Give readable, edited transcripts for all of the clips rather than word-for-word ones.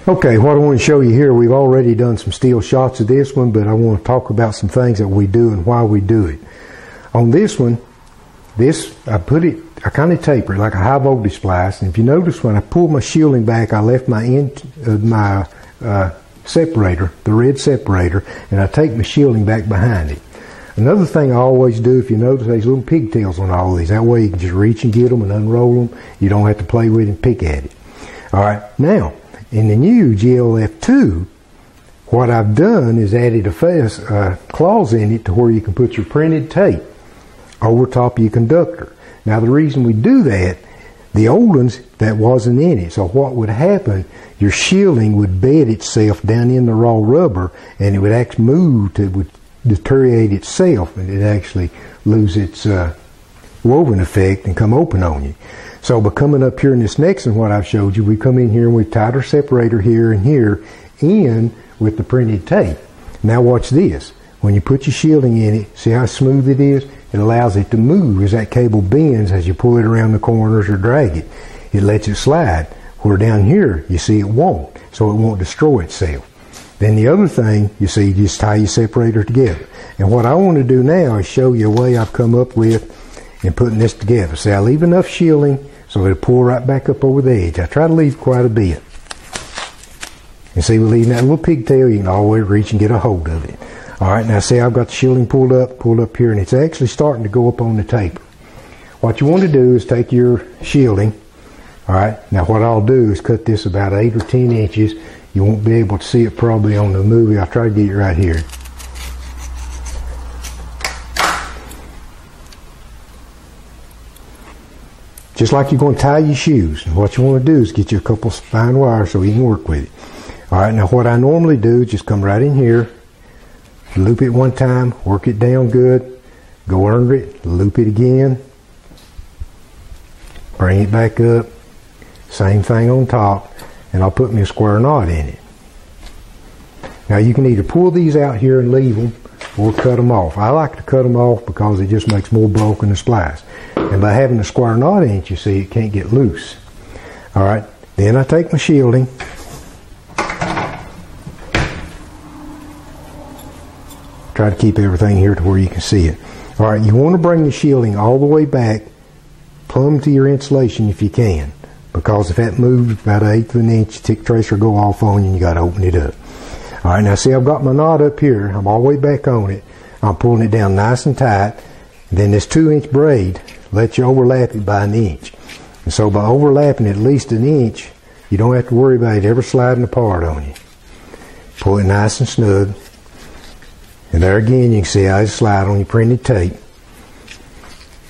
Okay, what I want to show you here, we've already done some steel shots of this one, but I want to talk about some things that we do and why we do it. On this one, I kind of taper it like a high voltage splice, and if you notice when I pull my shielding back, I left my separator, the red separator, and I take my shielding back behind it. Another thing I always do, if you notice, there's little pigtails on all of these. That way you can just reach and get them and unroll them. You don't have to play with it and pick at it. Alright, now, in the new GLF2, what I've done is added a clause in it to where you can put your printed tape over top of your conductor. Now the reason we do that, the old ones, that wasn't in it. So what would happen, your shielding would bed itself down in the raw rubber, and it would actually move to, would deteriorate itself, and it actually lose its woven effect and come open on you. So by coming up here in this next one, what I've showed you, we come in here and we tied our separator here and here in with the printed tape. Now watch this. When you put your shielding in it, see how smooth it is? It allows it to move as that cable bends as you pull it around the corners or drag it. It lets it slide. Where down here, you see it won't. So it won't destroy itself. Then the other thing, you see, you just tie your separator together. And what I want to do now is show you a way I've come up with in putting this together. See, I leave enough shielding so it'll pull right back up over the edge. I try to leave quite a bit. And see, we're leaving that little pigtail, you can always reach and get a hold of it. Alright, now see, I've got the shielding pulled up here, and it's actually starting to go up on the taper. What you want to do is take your shielding. Alright, now what I'll do is cut this about 8 or 10 inches. You won't be able to see it probably on the movie. I'll try to get it right here. Just like you're going to tie your shoes. And what you want to do is get you a couple fine wires so you can work with it. Alright, now what I normally do is just come right in here, loop it one time, work it down good, go under it, loop it again, bring it back up, same thing on top, and I'll put me a square knot in it. Now you can either pull these out here and leave them, or cut them off. I like to cut them off because it just makes more bulk in the splice. And by having a square knot in it, you see, it can't get loose. Alright, then I take my shielding, try to keep everything here to where you can see it. Alright, you want to bring the shielding all the way back, plumb to your insulation if you can. Because if that moves about 1/8 of an inch, the tick tracer will go off on you and you got to open it up. Alright, now see, I've got my knot up here. I'm all the way back on it. I'm pulling it down nice and tight. And then this 2-inch braid lets you overlap it by 1 inch. And so by overlapping at least 1 inch, you don't have to worry about it ever sliding apart on you. Pull it nice and snug. And there again, you can see how it slides on your printed tape.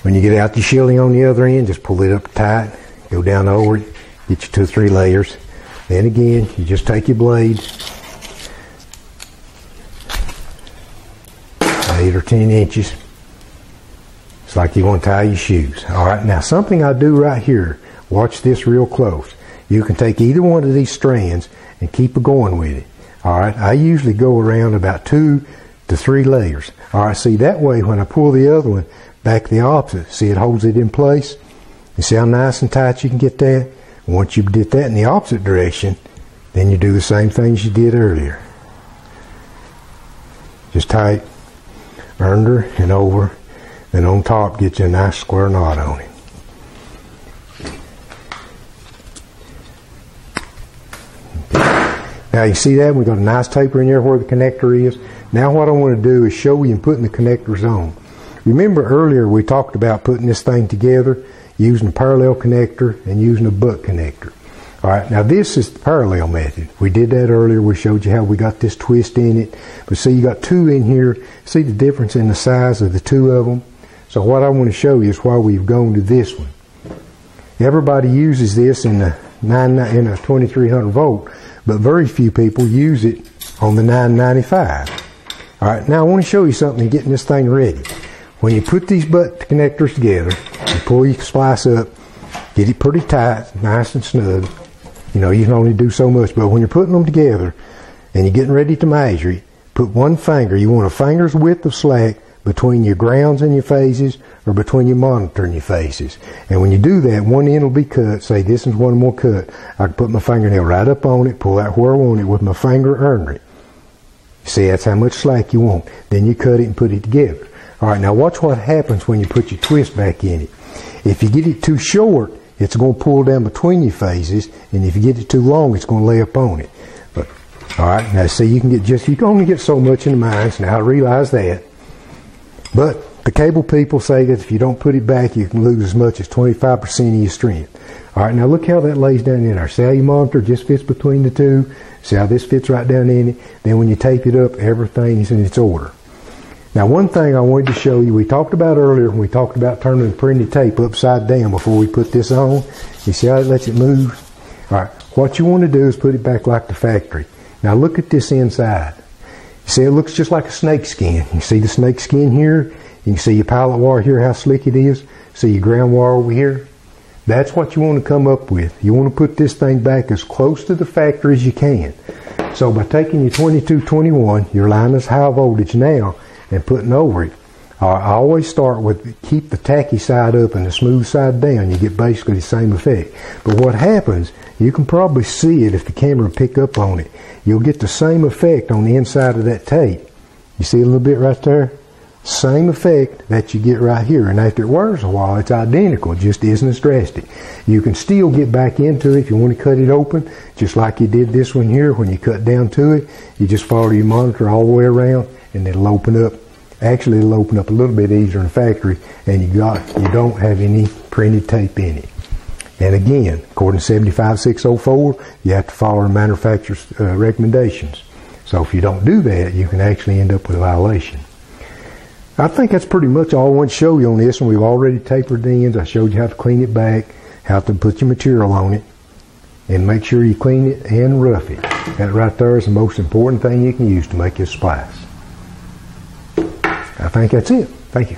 When you get out the shielding on the other end, just pull it up tight, go down over it, get you 2 or 3 layers. Then again, you just take your blade, 8 or 10 inches. It's like you want to tie your shoes. Alright, now something I do right here, watch this real close. You can take either one of these strands and keep going with it. Alright, I usually go around about 2 to 3 layers. Alright, see, that way when I pull the other one back the opposite, see, it holds it in place. You see how nice and tight you can get that? Once you did that in the opposite direction, then you do the same things you did earlier. Just tight under and over, then on top get you a nice square knot on it. Now you see that? We've got a nice taper in there where the connector is. Now what I want to do is show you putting the connectors on. Remember earlier we talked about putting this thing together using a parallel connector and using a butt connector. Alright, now this is the parallel method. We did that earlier. We showed you how we got this twist in it. But see, you got 2 in here. See the difference in the size of the 2 of them? So what I want to show you is why we've gone to this one. Everybody uses this in a 2300 volt, but very few people use it on the 995. Alright, now I want to show you something getting this thing ready. When you put these butt connectors together, you pull your splice up, get it pretty tight, nice and snug. You know, you can only do so much, but when you're putting them together and you're getting ready to measure it, put one finger, you want a finger's width of slack, between your grounds and your phases or between your monitor and your phases. And when you do that, one end will be cut. Say this is one more cut. I can put my fingernail right up on it, pull out where I want it with my finger under it. See, that's how much slack you want. Then you cut it and put it together. All right, now watch what happens when you put your twist back in it. If you get it too short, it's going to pull down between your phases, and if you get it too long, it's going to lay up on it. But all right, now see, you can only get so much in the mines. Now I realize that, but the cable people say that if you don't put it back, you can lose as much as 25% of your strength. All right, now look how that lays down in there. See how your monitor just fits between the two. See how this fits right down in it. Then when you tape it up, everything is in its order. Now one thing I wanted to show you, we talked about earlier when we talked about turning the printed tape upside down before we put this on. You see how it lets it move? All right, what you want to do is put it back like the factory. Now look at this inside. You see it looks just like a snake skin. You see the snake skin here? You can see your pilot wire here, how slick it is. See your ground wire over here? That's what you want to come up with. You want to put this thing back as close to the factory as you can. So by taking your 2221, your line is high voltage now, and putting over it, I always start with keep the tacky side up and the smooth side down. You get basically the same effect. But what happens, you can probably see it if the camera pick up on it. You'll get the same effect on the inside of that tape. You see a little bit right there? Same effect that you get right here. And after it wears a while, it's identical. It just isn't as drastic. You can still get back into it if you want to cut it open, just like you did this one here. When you cut down to it, you just follow your monitor all the way around, and it'll open up. Actually, it'll open up a little bit easier in the factory, and you don't have any printed tape in it. And again, according to 75604, you have to follow the manufacturer's recommendations. So if you don't do that, you can actually end up with a violation. I think that's pretty much all I want to show you on this one. We've already tapered the ends. I showed you how to clean it back, how to put your material on it, and make sure you clean it and rough it. That right there is the most important thing you can use to make your splice. I think that's it. Thank you.